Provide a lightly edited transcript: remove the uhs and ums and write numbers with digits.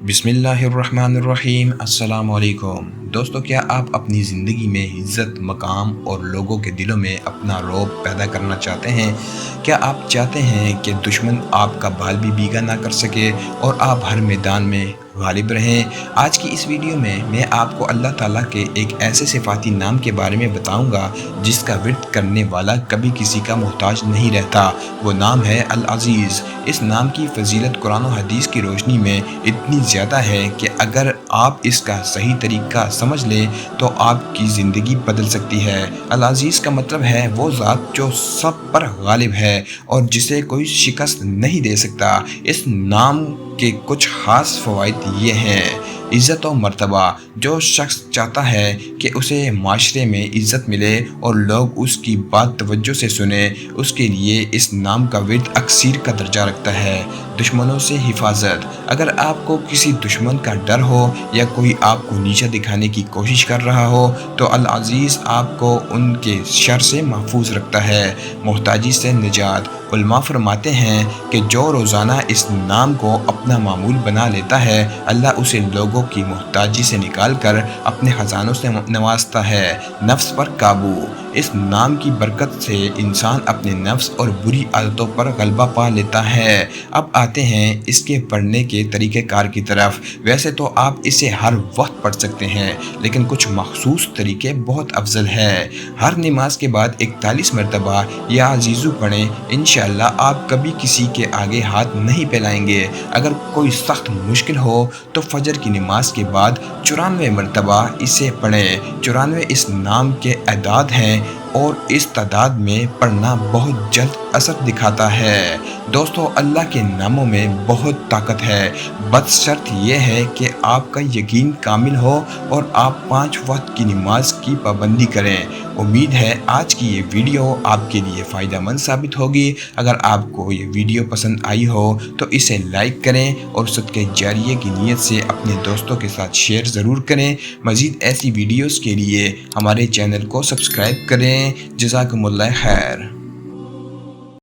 बिस्मिल्लाहिर्रहमानिर्रहीम। अस्सलाम वालेकुम दोस्तों, क्या आप अपनी ज़िंदगी में इज़्ज़त, मकाम और लोगों के दिलों में अपना रौब पैदा करना चाहते हैं? क्या आप चाहते हैं कि दुश्मन आपका बाल भी बीगा ना कर सके और आप हर मैदान में गालिब रहें? आज की इस वीडियो में मैं आपको अल्लाह ताला के एक ऐसे सिफाती नाम के बारे में बताऊंगा जिसका विर्द करने वाला कभी किसी का मोहताज नहीं रहता। वो नाम है अल अज़ीज़। इस नाम की फजीलत कुरान और हदीस की रोशनी में इतनी ज़्यादा है कि अगर आप इसका सही तरीका समझ लें तो आपकी ज़िंदगी बदल सकती है। अल अज़ीज़ का मतलब है वो ज़ात जो सब पर गालिब है और जिसे कोई शिकस्त नहीं दे सकता। इस नाम के कुछ ख़ास फ़वाइद ये हैं। इज़्ज़त और मर्तबा। जो शख्स चाहता है कि उसे माशरे में इज़्ज़त मिले और लोग उसकी बात तवज्जो से सुने, उसके लिए इस नाम का विर्द अक्सीर का दर्जा रखता है। दुश्मनों से हिफाजत। अगर आपको किसी दुश्मन का डर हो या कोई आपको नीचा दिखाने की कोशिश कर रहा हो तो अल अज़ीज़ आपको उनके शर से महफूज रखता है। मोहताजी से निजात। उलमा फरमाते हैं कि जो रोज़ाना इस नाम को अपना मामूल बना लेता है, अल्लाह उसे लोगों की मोहताजी से निकाल कर अपने ख़जानों से नवाजता है। नफ्स पर काबू। इस नाम की बरकत से इंसान अपने नफ्स और बुरी आदतों पर गलबा पा लेता है। अब आते हैं इसके पढ़ने के तरीक़ेकार की तरफ। वैसे तो आप इसे हर वक्त पढ़ सकते हैं, लेकिन कुछ मखसूस तरीके बहुत अफजल है। हर नमाज के बाद 41 मरतबा या अज़ीज़ु पढ़ें। इंशाअल्लाह आप कभी किसी के आगे हाथ नहीं फैलाएंगे। अगर कोई सख्त मुश्किल हो तो फजर की नमाज के बाद 94 मरतबा इसे पढ़ें। 94 इस नाम के अदाद हैं और इस तादाद में पढ़ना बहुत जल्द असर दिखाता है। दोस्तों, अल्लाह के नामों में बहुत ताकत है, बस शर्त यह है कि आपका यकीन कामिल हो और आप 5 वक्त की नमाज की पाबंदी करें। उम्मीद है आज की ये वीडियो आपके लिए फ़ायदेमंद साबित होगी। अगर आपको ये वीडियो पसंद आई हो तो इसे लाइक करें और सदक़े जारिये की नीयत से अपने दोस्तों के साथ शेयर ज़रूर करें। मज़ीद ऐसी वीडियोज़ के लिए हमारे चैनल को सब्सक्राइब करें। जज़ाकुमुल्लाह खैर।